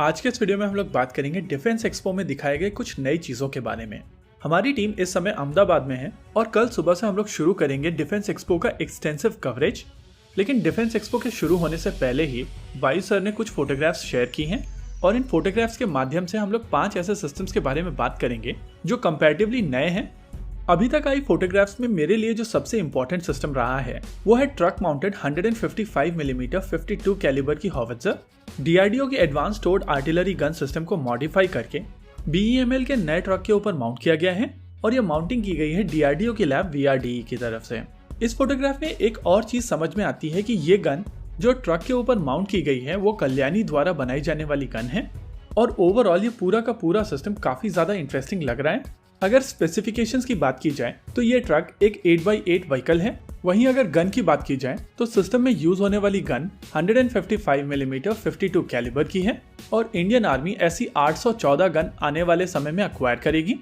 आज के इस वीडियो में हम लोग बात करेंगे डिफेंस एक्सपो में दिखाए गए कुछ नई चीजों के बारे में। हमारी टीम इस समय अहमदाबाद में है और कल सुबह से हम लोग शुरू करेंगे डिफेंस एक्सपो का एक्सटेंसिव कवरेज। लेकिन डिफेंस एक्सपो के शुरू होने से पहले ही वायु सर ने कुछ फोटोग्राफ्स शेयर की हैं और इन फोटोग्राफ्स के माध्यम से हम लोग 5 ऐसे सिस्टम्स के बारे में बात करेंगे जो कंपैरेटिवली नए हैं। अभी तक आई फोटोग्राफ्स में मेरे लिए जो सबसे इंपॉर्टेंट सिस्टम रहा है वो है ट्रक माउंटेड 155 मिलीमीटर 52 कैलिबर की हॉवित्जर। डीआरडीओ की एडवांस टोर्ड आर्टिलरी गन सिस्टम को मॉडिफाई करके बीईएमएल के नए ट्रक के ऊपर माउंट किया गया है और यह माउंटिंग की गई है डीआरडीओ की लैब वीआरडीई की तरफ से। इस फोटोग्राफ में एक और चीज समझ में आती है कि ये गन जो ट्रक के ऊपर माउंट की गई है वो कल्याणी द्वारा बनाई जाने वाली गन है और ओवरऑल ये पूरा का पूरा सिस्टम काफी ज्यादा इंटरेस्टिंग लग रहा है। अगर स्पेसिफिकेशंस की बात की जाए तो ये ट्रक एक 8x8 व्हीकल है। वहीं अगर गन की बात की जाए तो सिस्टम में यूज होने वाली गन 155 मिलीमीटर 52 कैलिबर की है और इंडियन आर्मी ऐसी 814 गन आने वाले समय में अक्वायर करेगी।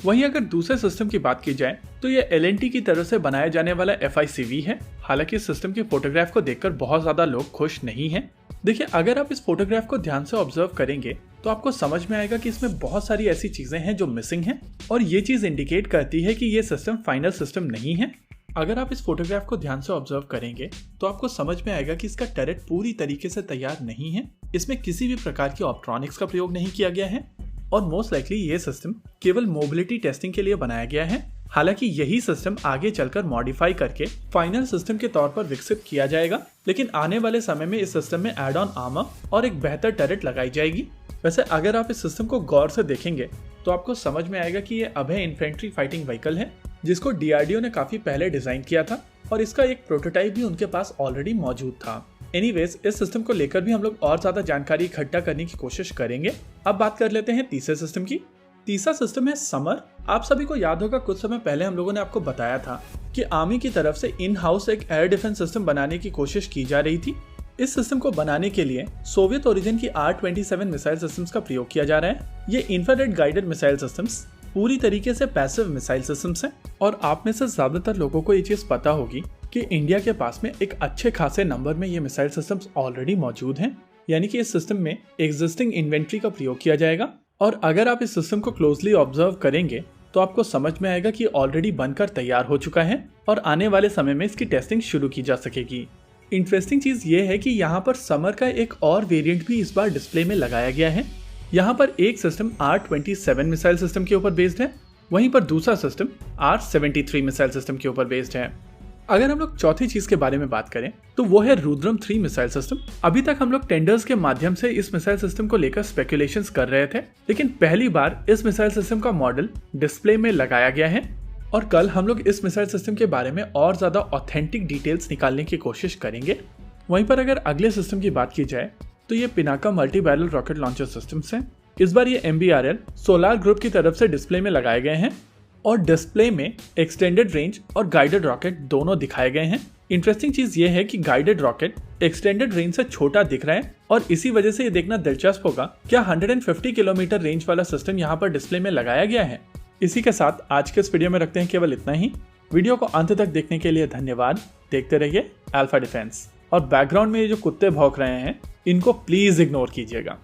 वहीं अगर दूसरे सिस्टम की बात की जाए तो ये एलएनटी की तरफ से बनाया जाने वाला FICV है। हालांकि इस सिस्टम की फोटोग्राफ को देखकर बहुत ज्यादा लोग खुश नहीं हैं। देखिए, अगर आप इस फोटोग्राफ को ध्यान से ऑब्जर्व करेंगे तो आपको समझ में आएगा कि इसमें बहुत सारी ऐसी चीजें हैं जो मिसिंग हैं और ये चीज इंडिकेट करती है कि ये सिस्टम फाइनल सिस्टम नहीं है। अगर आप इस फोटोग्राफ को ध्यान से ऑब्जर्व करेंगे तो आपको समझ में आएगा कि इसका टर्रेट पूरी तरीके से तैयार नहीं है। इसमें किसी भी प्रकार की ऑप्ट्रॉनिक्स का प्रयोग नहीं किया गया है और मोस्ट लाइकली ये सिस्टम केवल मोबिलिटी टेस्टिंग के लिए बनाया गया है। हालांकि यही सिस्टम आगे चलकर मॉडिफाई करके फाइनल सिस्टम के तौर पर विकसित किया जाएगा, लेकिन आने वाले समय में इस सिस्टम में एड ऑन आर्मर और एक बेहतर टर्रेट लगाई जाएगी। वैसे अगर आप इस सिस्टम को गौर से देखेंगे तो आपको समझ में आएगा कि ये अभय इन्फेंट्री फाइटिंग व्हीकल है जिसको डीआरडीओ ने काफी पहले डिजाइन किया था और इसका एक प्रोटोटाइप भी उनके पास ऑलरेडी मौजूद था। एनीवेज, इस सिस्टम को लेकर भी हम लोग और ज्यादा जानकारी इकट्ठा करने की कोशिश करेंगे। अब बात कर लेते हैं तीसरे सिस्टम की। तीसरा सिस्टम है समर। आप सभी को याद होगा कुछ समय पहले हम लोगों ने आपको बताया था कि आर्मी की तरफ से इन हाउस एक एयर डिफेंस सिस्टम बनाने की कोशिश की जा रही थी। इस सिस्टम को बनाने के लिए सोवियत ओरिजिन की R-27 मिसाइल सिस्टम्स का प्रयोग किया जा रहा है। ये इंफ्रारेड गाइडेड मिसाइल सिस्टम्स पूरी तरीके से पैसिव मिसाइल सिस्टम्स हैं और आप में से ज्यादातर लोगों को ये चीज पता होगी कि इंडिया के पास में एक अच्छे खासे नंबर में ये मिसाइल सिस्टम्स ऑलरेडी मौजूद हैं। यानी कि इस सिस्टम में एग्जिस्टिंग इन्वेंट्री का प्रयोग किया जाएगा और अगर आप इस सिस्टम को क्लोजली ऑब्जर्व करेंगे तो आपको समझ में आएगा कि ऑलरेडी बनकर तैयार हो चुका है और आने वाले समय में इसकी टेस्टिंग शुरू की जा सकेगी। इंटरेस्टिंग चीज ये है कि यहाँ पर समर का एक और वेरिएंट भी इस बार डिस्प्ले में लगाया गया है। यहाँ पर एक सिस्टम R-27 मिसाइल सिस्टम के ऊपर बेस्ड है, वहीं पर दूसरा सिस्टम R-73 मिसाइल सिस्टम के ऊपर बेस्ड है। अगर हम लोग चौथी चीज के बारे में बात करें तो वो है रुद्रम 3 मिसाइल सिस्टम। अभी तक हम लोग टेंडर्स के माध्यम से इस मिसाइल सिस्टम को लेकर स्पेकुलेशंस कर रहे थे, लेकिन पहली बार इस मिसाइल सिस्टम का मॉडल डिस्प्ले में लगाया गया है और कल हम लोग इस मिसाइल सिस्टम के बारे में और ज्यादा ऑथेंटिक डिटेल्स निकालने की कोशिश करेंगे। वहीं पर अगर अगले सिस्टम की बात की जाए तो ये Pinaka multi barrel rocket launcher systems हैं। इस बार ये MBRL सोलार ग्रुप की तरफ से डिस्प्ले में लगाए गए हैं और डिस्प्ले में एक्सटेंडेड रेंज और गाइडेड रॉकेट दोनों दिखाए गए हैं। इंटरेस्टिंग चीज ये है कि गाइडेड रॉकेट एक्सटेंडेड रेंज से छोटा दिख रहा है और इसी वजह से ये देखना दिलचस्प होगा क्या 150 किलोमीटर रेंज वाला सिस्टम यहाँ पर डिस्प्ले में लगाया गया है। इसी के साथ आज के इस वीडियो में रखते हैं केवल इतना ही। वीडियो को अंत तक देखने के लिए धन्यवाद। देखते रहिए अल्फा डिफेंस और बैकग्राउंड में ये जो कुत्ते भौंक रहे हैं इनको प्लीज इग्नोर कीजिएगा।